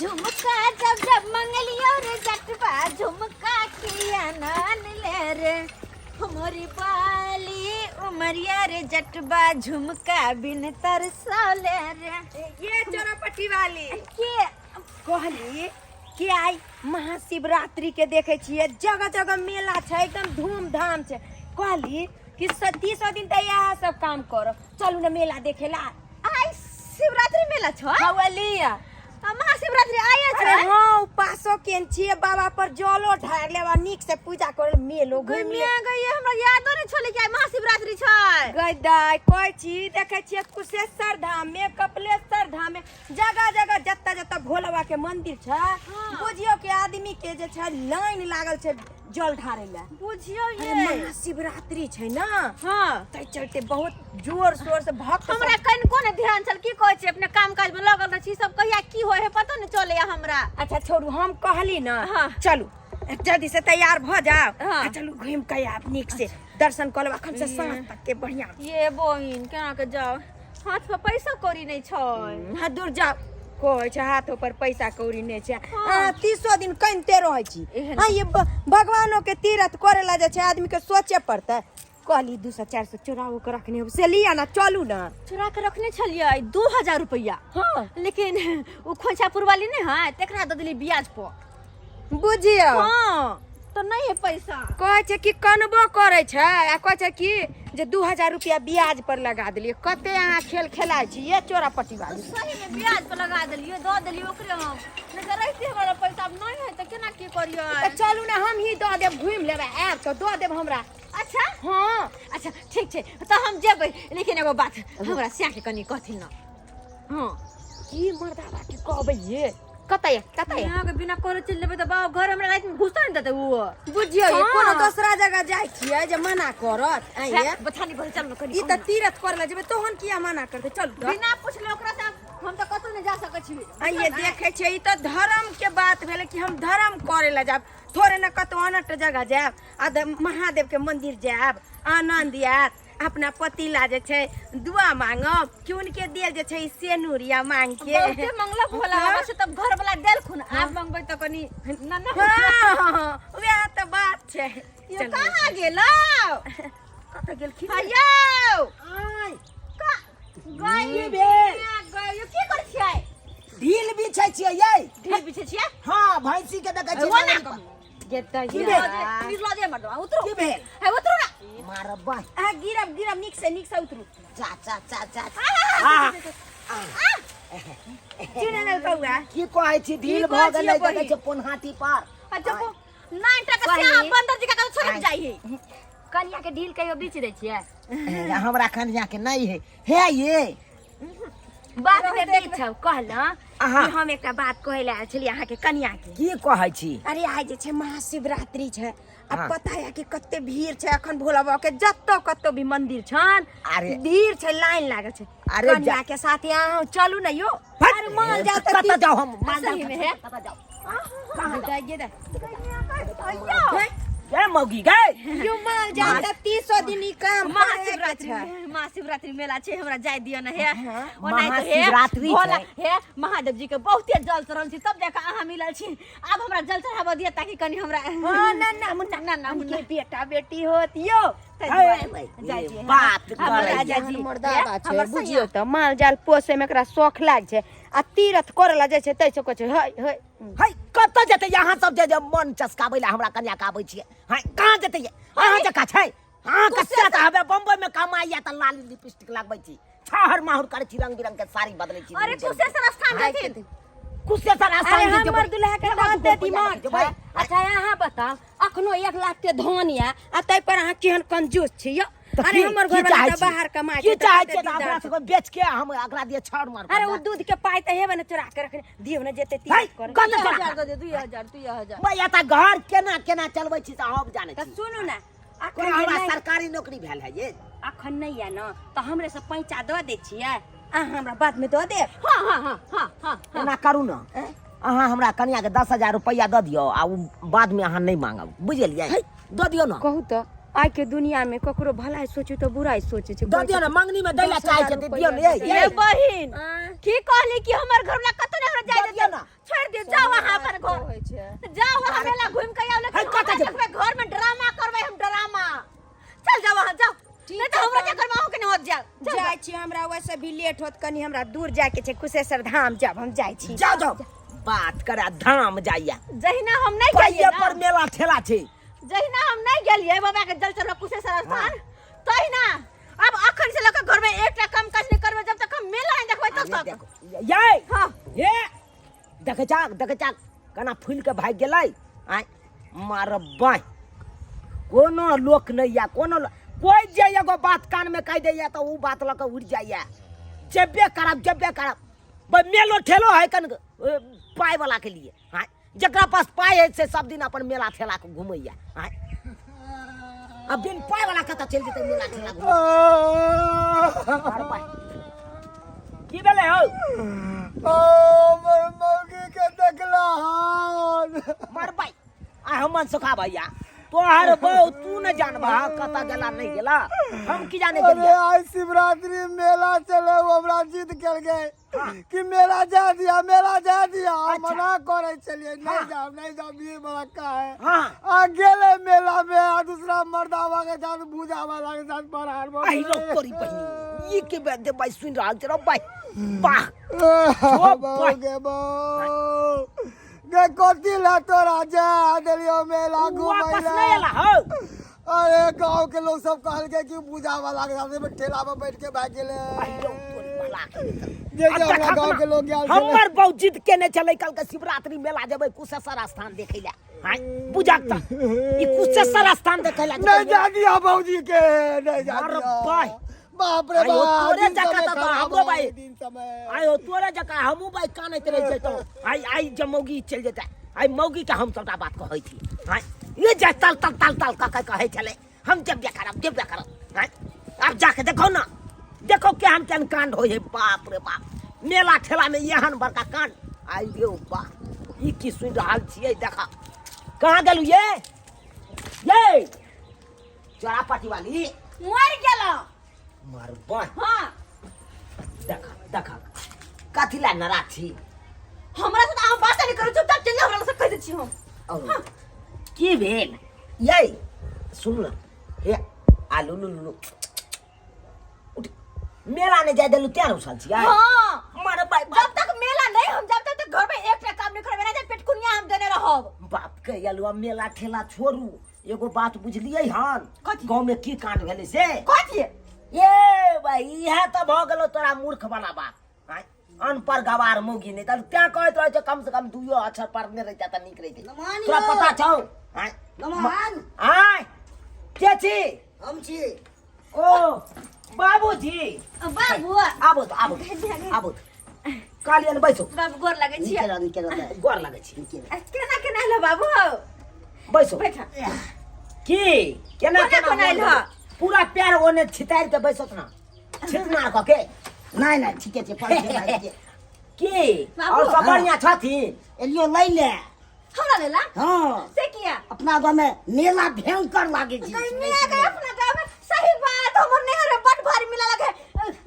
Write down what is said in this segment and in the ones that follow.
झुमका जब जब मंगलियो रे जटबा झुमका किया नान ले रे हमारी बाली उमरिया रे जटबा झुमका बिन तरसौले रे। ये चोरापट्टी वाली के कहली कि आई महाशिवरात्रि के देखे छिए जगह जगह मेला छै एकदम धूमधाम छै। कहली कि 30 दिन त यहाँ सब काम करो चलू ना मेला देखे ला। आई शिवरात्रि मेला छ हवलिया महाशिवरात्रि आया अरे छ। हाँ उपासो केन छिए बाबा पर जलो ढार लेबा नीक से पूजा कर मेलो घुम ले। दुनिया गई हमरा यादो नहीं छले कि महाशिवरात्रि छ। गदाई कोई चीज देखे छिए कुशेश्वर धाम में कपिलेश्वर धाम में जगह जगह जत्ता जत्ता भोला बाबा के मंदिर छ। बुझियो के आदमी के जे छ लाइन लागल छै जल ढारे ला। बुझियो अरे ये महाशिवरात्रि छै ना। हां तै चलते बहुत जोर शोर से भक्त हमरा कन कोने ध्यान चल की कहै छै अपने काम काज में लगल रही सब कहिया की होय है पता नहीं चले हमरा। अच्छा छोड़ू हम कहली ना हाँ। चलू जल्दी से तैयार भ जाओ। हाँ। चलू घूम के आप नीक से दर्शन कर लेबा खम से सांझ तक के बढ़िया। ये बहिन केना के जाओ हाथ पर पैसा कौड़ी नहीं छै। हाँ दूर जाओ कोई छै हाथों पर पैसा कौड़ी नहीं छै। हाँ। 30 दिन कनते रहै छी। एहन। हाँ ये भगवानों के तीरथ करे ला जे छै आदमी के सोचे पड़ते। कहली 200-400 चोराओ के रखने हो से लिया ना चलू ना। चुरा के रखने छलिए 2000 रुपया। हाँ लेकिन उ खोइछापुर वाली नहीं है तेकरा द देली ब्याज पर। बुझियो हां तो नहीं है पैसा। कहै छै कि कनबो करे छै आ कहै छै कि जे 2000 रुपया ब्याज पर लगा देलिए। कते अहाँ खेल खेलाइ छी ये चोरापट्टी वाली। सही में ब्याज पर लगा देलिए द देलिए ओकरे हम नहीं तो रहते हमारा पैसा अब नहीं है तो केना की करियो। तो चलू ना हम ही दऽ देब घुम लेबे आब तो दऽ देब हमरा। अच्छा हाँ अच्छा ठीक छै तो हम जेबै लेकिन एगो बात हमरा सिया के कनी कहथिन ना। हां की मर्दा बाकी कहबै ये कतय यहाँ के बिना करे चल लेबै त बाबू घर हमरा रात में घुसता नहीं देते वो। बुझियो ये हाँ। कोनो दूसरा जगह जाय छियै जे मना करत आइए बथानी पर चल कनी ई त तीरथ करे ला जेबै तोहन किया मना करते चल बिना पूछले ओकरा से हम तो कतौ नहीं जा सकै छी। आइए देखे छै ई त धर्म के बात भेले कि हम धर्म करे ला जाब थोड़े न कतौ अनट जगह जाब आ महादेव के मंदिर जाब आनंद यात अपना पति ला जे छै दुआ मांगब कि उनके देल जे छै सेनुरिया मांग के बहुते मंगला भोला बाबा से तब घर वाला देल खुन आप मंगबै त कनी ना ना हाँ वह त बात छै। ये कहां गेलौ कत गेल खी आयो आय का गई की भेल? गई की कर छियै ढील बिछै छियै ये। ढील बिछे छियै हाँ भैंसी के देखै वो ना छियै गेता की ये भेल? प्लीज लो दे मत उतरो की भेल? है उतरो ना मार बाय आ गिरब गिरब नीक से उतरू। चा चा चा चा हाँ चिने न कौआ की कहै छी ढील की भ कहै गेलै छियै देखै छियै पोनहाटी पार। अच्छा को 9 टका से कही। बंदर जी का छोड़ जाई है। कनिया के ढील कहियो बीच दै छियै। हमरा कन्या के नहीं है हे ये बात में बीच छौ कहला अहाँ। कि हम एकटा बात कहै ला छलिए अहाँ के कनिया के। की कहै छी अरे आज जे छै महाशिवरात्रि छै अब हाँ। पता है कि कते भीड़ छै अखन भोला बाबा के जत्तो कत्तो भी मंदिर छन अरे। भीड़ छै लाइन लागल छै। अरे कनिया जा- के साथ यहाँ चलू ना यो। हट। अरे मान जा त कतऽ जाओ हम मान सही में है कतऽ जाओ कहां जाइए दा अयो ये मौगी गए यो मान जा त 30 दिन ई काम महाशिवरात्रि मेला छै हमरा जाय दियो ना है हाँ, महाशिवरात्रि भोला छै। है महादेव जी के बहुते जल चढ़ल छी तब जाके अहाँ मिलल छी अब हमरा जल चढ़ाबो दिया ताकि कनी हमरा हां ना ना मुन्ना ना ना मुन्ना उनके बेटा बेटी होत यो जाय दिए बात हमरा करे राजा जी मर्दाबा छै हमर बुझियो त माल जाल पोसे में एकरा शौख लाग छै आ तीरथ करे ला जाय छै तै से कहै छै हय हय है कतऽ जेतै यहाँ सब जे मन चस्काबै ला हमरा कन्या के आबै छियै है कहाँ जेतै ये अहाँ जका छै हाँ कते त हबे बम्बई में कमाइया त लाली लिपस्टिक लगबै छी छहर माहुर करै छी रंग बिरंग के साड़ी बदलै छी अरे कुशेश्वर स्थान जाथिन कुशेश्वर अरे स्थान जे हमर दुल्हा के बाते दिमाग छै। अच्छा यहाँ बताओ अखनो 1 लाख के धन या आ तै पर अहाँ केहन कंजूस छी यो। अरे हमर घर वाला त बाहर कमाइ की छै चाहै छै त हमरा सब बेच के हम अगला दिए छड़ मार अरे वो दूध के पाइ त हेबे न चोरा के रखने दियो न जेते है, तीरथ करे। कत 2000 दे 2000 भैया त घर केना केना चलबै छी त हम जानै त छी सुनू ना कोन अखन हमरा नहीं सरकारी नौकरी भेल है ये अखन नहीं या न त हमरे से पैंचा द दे छियै अहाँ हमरा बाद में द देब। हां हां हां हां एना करू न अहाँ हमरा कन्या के 10,000 रुपया द दियो आ उ बाद में अहाँ नहीं मांगब बुझलियै द दियो न कहू त आइ के दुनिया में ककरो भलाई सोचे तो बुराई सोचे छै। दऽ दियौ ने मंगनी में दैला चाहे छै दियौ ने ये बहिन की कहली कि हमर घर वाला कतो नहीं हमरा जाय दऽ दियौ दे ने। छोड़ दे जाओ वहां पर घर जाओ वहां मेला घूम के आओ है, कतऽ लेकिन जेबै? घर में ड्रामा करबै हम ड्रामा चल जाओ वहां जाओ नहीं तो हमरा क्या करबा के नहीं होत जाओ जाय छी हमरा वैसे भी लेट होत कनी हमरा दूर जाय के छै कुशेश्वर धाम जब हम जाय छी। जाओ जाओ बात करा धाम जाइया जहिना हम नहीं पहिए गेलिए पर मेला ठेला छै। जहिना हम नहीं गेलिए बाबा के जल चढ़वा कुशेश्वर स्थान तहिना अब अखन से लेकर घर में एकटा काम काज नहीं करबे जब तक हम मेला नहीं देखबै तब तक देखो ये हां ये देखे चाक कना फूल के भाग गेलै आय मारबै कोनो लोक नहीं या कोनो कोई जे एगो बात कान में कह दैया तो ऊ बात लके उड़ जाइया जब्बे करब भाई मेलो ठेलो है कन पाय वाला के लिए हाँ जकरा पास पाय है से सब दिन अपन मेला ठेला के घूमैया हाँ अब बिन पाय वाला कतऽ चल जेतै मेला ठेला घूमै की भेलै हौ हमर मौगी के देखला मरबै आ हमन सुखा भैया तोहर बहु तू न जानबा कतऽ गेला नहीं गेला हम की जाने अरे गेलिया आज शिवरात्रि मेला चले वो हमरा जिद कर गए कि मेला जा दिया मना करे चलिए नहीं जाओ ये बड़ा का है हाँ आ गेले मेला में आ दूसरा मर्दावा के साथ भूजा वाला के साथ बराबर आई लोग तोरी बहिनी ये के बाद दे भाई सुन रहल छ भाई वाह गे गे कोती ला तोरा जा देलियो मेला वापस घुमैला नहीं आला हो अरे गांव के लोग सब कहल के कि पूजा वाला के साथ में ठेला पे बैठ के भाग गेले आई लोग तोरी भला के जे हमरा गांव के लोग गेल हमर बहुत जिद केने चले कल के शिवरात्रि मेला जेबै कुशेश्वर स्थान देखै ला हां बुझाक त ई कुशेश्वर स्थान देखै ला नहीं जा दिया भौजी के नहीं जा अरे दिया भाई बाप रे आयो बाप तोरे दिन जका समय त खराब हमरो हो भाई गए, दिन समय आयो तोरे जका हमहू भाई कानैत रह जैतो आई जब मौगी चल जेता आई मौगी के हम सबटा बात कहै छी हां ये जा तल का कहै छले हम जब करब हां अब जाके देखो ना देखो केहन केहन कांड होय है बाप रे बाप मेला ठेला में एहन बड़का कांड आई रे बा ई की सुन रहल छियै देखा कहां गेलु ये चौरापटी वाली मर गेलो मरबै हां देखा कथी ला नाराज छी हमरा से अहाँ बात नहीं करू चुपचाप चल हमरा से कह दै छी हम की भेल ये सुन न हे आलू लुलु उठ मेला ने जाय देलु त्या उछल छियै हां मारे भाई जब तक मेला नहीं हम जब तक घर में एकटा काम नहीं करबे ना पेट कुनिया हम देने रहब बाप के अलुआ मेला ठेला छोड़ू एगो बात बुझलियै हन कथी? गांव में की कांड भेलै से कथी ये भाई इहे त भ गेलो तोरा मूर्ख वाला बात हां अनपढ़ गवार मौगी नहीं त त्या कहैत रहे छै कम से कम दुइयो अक्षर पढ़ने रहता त नीक रहिते तोरा पता छौ हां नमन आय के छी हम छी ओ बाबूजी बाबू आबो कालियन बैसो बाबू गोर लगे छी गोर लगे छी केना लो बाबू बैसो बैठा की केना कोना आइल ह पूरा पैर ओने छितार के बैसत ना छितना क के नहीं ठीके छै पढ़ के की बाबू। और सब बढ़िया छथिन एलियो लै ले हमरा लेला हां से किया अपना गांव में मेला भयंकर लागे छी दुनिया के अपना गांव में सही बात हमर नेहर में बड़ भारी मिला लगे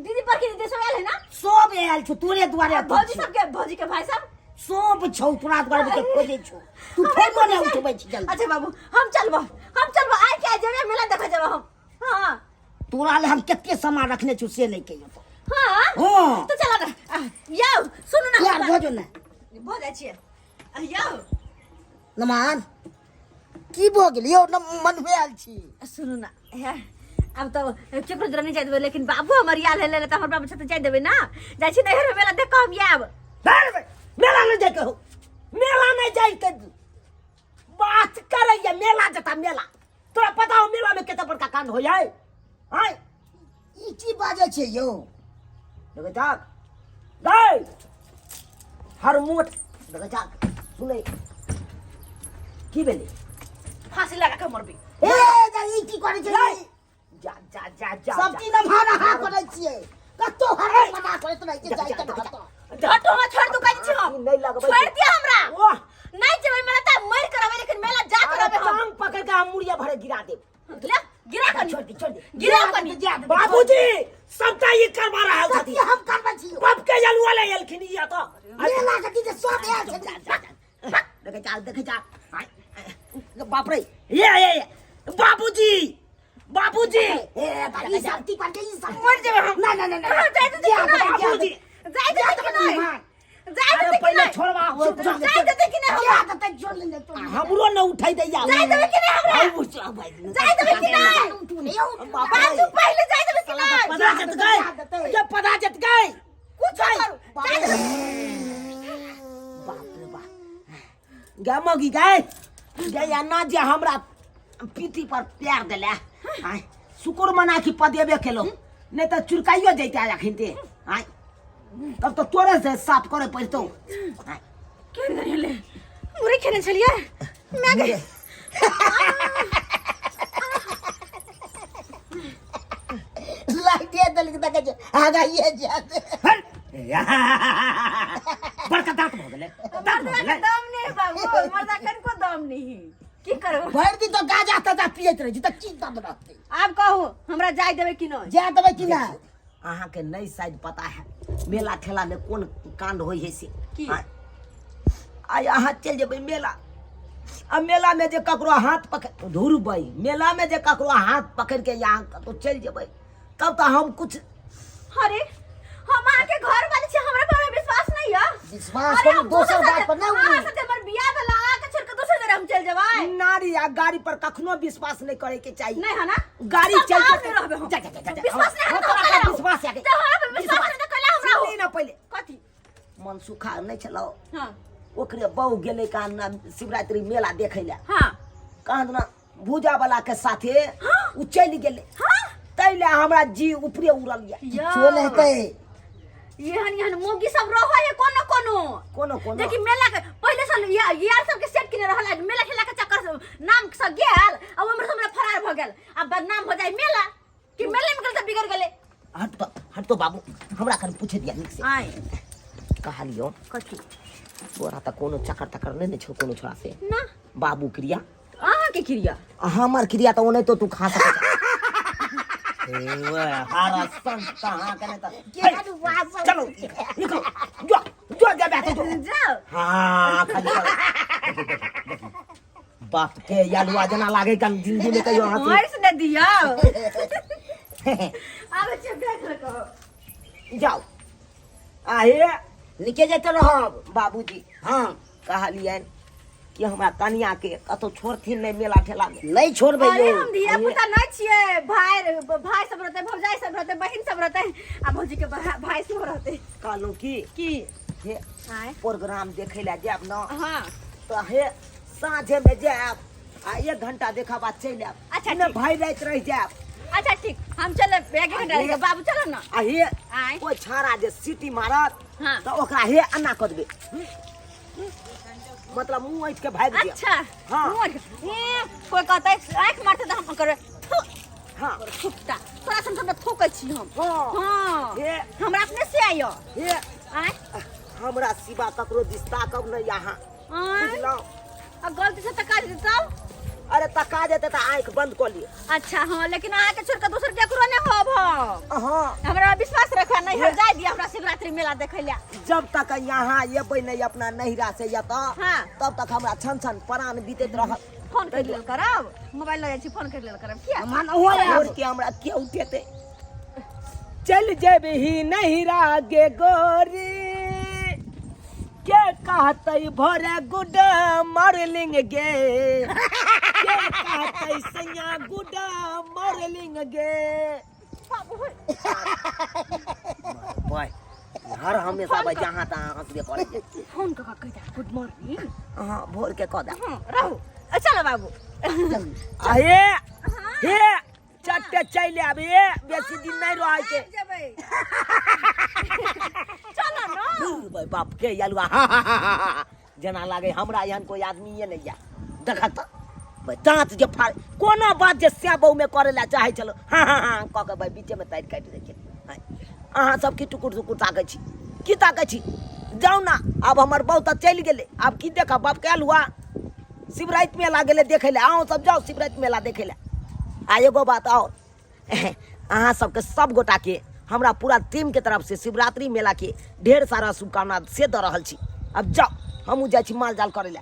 दीदी पर के देश आयल है ना सब आयल छौ तोरे द्वारे भौजी के भाई साहब सब छौ तोरा द्वारे के खोजे छौ तू फेर कोने उठबै छी जल्दी अच्छा बाबू हम चलबो आइ के जेबे मेला देखे जेबे हम हां तोरा ले हम केते सामान रखने छौ से नहीं कहियो तो हां हां तो चला ना यौ सुनु ना यार भोजो ना भो जाइ छियै यौ नमान की भो गेल यौ मन में आयल छी सुनु ना यार अब तो केकरो जरा नहीं जाय देबे लेकिन बाबू हमर याल हेले त हमर बाबू से जाय देबे ना जाइ छी नहर मेला देख हम आब मेला नहीं जाके हो मेला नहीं जाई के बात करैया मेला जता मेला तोरा पता हो मेला में केते बड़का कांड होय है हाय ई की बाजे छै यौ देखो जाक गई हर मोट देखो जाक सुनै की भेलै फांसी लगा के मरबी ए जा ई की करे छै जा सब चीज में भाना हा करे छियै कतो हरे मना करे त नहीं जाय के हटो मत छोड़ तू कहि छी हम नहीं लगबै छोड़ दिया हमरा वाह नहीं जेबे मेला त मर करबे लेकिन मेला जा करबे हम टांग पकड़ के हम मुड़िया भरे गिरा देब ले गिराओ कनी बाबूजी सबटा ये करवा रहा है कथी हम करबै छी बाप के जलुआ ले एलखिन या तो मेला के दिन सब आयल छै देखे जा बाप रे ये बाबूजी बाबूजी ई शक्ति पर के ई सब मर जेबे हम ना ना ना हाँ, जाए तो देखी ना बाबूजी जाए तो देखी ना जाए तो अरे देखी पहले ना छोड़वा जाए तो देखी ना या त तक जोड़ लेने तो हमरो न उठाई दैया जाए तो देखी ना हमरा जाए तो देखी ना बाजू पहले जाए तो देखी ना पता जत गए जब पता जत गए कुछ करू जाए तो बाप रे बाप गे मगी गए गे अन्ना जे हमरा पीठी पर प्यार देले आय शुक्र मना की पदेबे केलो नहीं तो चुरकाइयो जैते आखिन ते आय तब तो तोरे से साफ करे पड़तो के करे ले मुरे खेने चलिए मैं गई लाइट ये दल के तक आगा ये जाते बड़का दांत हो गेले दांत हो गेले दम नहीं बाबू मर्दा कन को दम नहीं की करो भर दी तो गाजा ताजा पियत रही त की दम रहते आप कहो हमरा जाय देबे कि नहीं जा देबै कि ना अहाँ के नहीं शायद पता है मेला ठेला में कौन कांड होई है से की? आय अहाँ चल जेबै मेला अब मेला में जे ककरो हाथ पकड़ धुर बई मेला में जे ककरो हाथ पकड़ के यहाँ तो चल जेबै तब तो हम कुछ अरे हम आके घर वाले छे हमरा पर विश्वास नहीं है विश्वास कोनो दोसर बात पर ना हां से हमर बियाह वाला आके छोड़ के दूसरे जगह हम चल जेबै नारी या गाड़ी पर कखनो विश्वास नहीं करे के चाहिए नहीं है ना गाड़ी सब चल गाँव में रहबे हम। विश्वास नहीं है तो तोरा पर विश्वास है तो हमरा पर विश्वास नहीं तो कला हमरा सुनी ना पहले कथी मन सुखा नहीं चलो हां ओकरे बहु गेले कान शिवरात्रि मेला देखे ले हां कहत ना भूजा वाला के साथे उ चल गेले हां तैले हमरा जी ऊपरे उड़ल या चोल हेतै यहन मोगी सब रहो है कोनो कोनो कोनो देखि मेला के पहले साल यार सब के सेट किने रहला मेला खेला के चक्कर से नाम सब गेल अब हमरा फरार भ गेल अब बदनाम हो जाय मेला कि मेले में गलत बिगड़ गेले हट तो बाबू हमरा खन पूछे दिया निक से आय कहलियो कथी तोरा त कोनो चक्कर तक्कर नहीं छौ कोनो छोरा से ना बाबू क्रिया आहा के क्रिया हमर क्रिया तो नहीं तो तू खा सके हारा संत कहाँ करे त चलो निकलो जो जा बैठो जो जाओ हाँ खाली चलो बाप के यालुआ जना लागे कम जिंदगी में कहियो हंसी और से दिया अब चुप रखो जाओ आए निके जेते रहब बाबूजी हां कहलियन कि हमरा कनिया के कतो छोड़थिन नहीं मेला ठेला में नहीं छोड़बै अरे यो हम दिया पुता नहीं छिए भाई सब रहते भौजाई सब रहते बहन सब रहते आ भौजी के भाई सब रहते कहलू की हे आय प्रोग्राम देखे ला जाब न हां तो हे साँझे में जाब आ 1 घंटा देखा बाद चल आब अच्छा, न ठीक। भाई रात रह जाब अच्छा ठीक हम चले बैग घंटा बाबू चलो ना आ हे आय कोई छाड़ा जे सीटी मारत हाँ। तो ओकरा हे अन्ना कर देबे मतलब मुंह ऐठ के भाग दिया अच्छा हाँ। कोई कहता है आंख मारते तो हम करे हां छुट्टा तोरा सब सब ठोकै छी हम हाँ। हां हे हमरा अपने से आइयो हे आय हमरा सिवा ककरो दिस्ता कब न यहाँ आय बुझलौ आ गलती से तका दे तब अरे तका जेते त आंख बंद कर लिए अच्छा हां लेकिन आके के छोड़ के दूसर केकरो ने होब हम हां हमरा विश्वास रखा नहीं हो जाय दिया हमरा शिवरात्रि मेला देखे ला जब तक यहाँ येबै नहीं अपना नहिरा से या हाँ। तब तक हमरा छन छन प्राण बीतैत रहत फोन कर लेल करब मोबाइल लगा छी फोन कर लेल करब किया मन हो और के हमरा के उठेते चल जेबे ही नहिरा गे गोरी के कहतै भरे गुड मॉर्निंग गे के कहतै सैया गुड मॉर्निंग गे भाई हर हमेशा भाई जहाँ तहाँ हंसबे करे फोन कका कह दे गुड मॉर्निंग हाँ भोर के कह दे रहू चलो बाबू आहे हे चट्टे चले आबे बेसी दिन नहीं रह के जबै चलो ना भाई बाप के यालुआ जना लागे हमरा यहाँ कोई आदमी ये नहीं या देखा तो भाई दांत जे फाड़ कोनो बात जे स्याबौ में करे ला चाहे चलो हाँ कह के भाई बीचे में तार काट दे के अहाँ सब की टुकुर टुकुर ताकै छी की ताकै छी जाऊ ना अब हमर बहुत चल गेले अब की देखा बाप के हुआ शिवरात्रि मेला गेले देखे ले आओ सब जाओ शिवरात्रि मेला देखे ले आ एगो बात और अहाँ सबके सब गोटा के हमरा पूरा टीम के तरफ से शिवरात्रि मेला के ढेर सारा शुभकामना से दे रहल छी। अब जाओ हमहूँ जाइ छी माल जाल करे ला।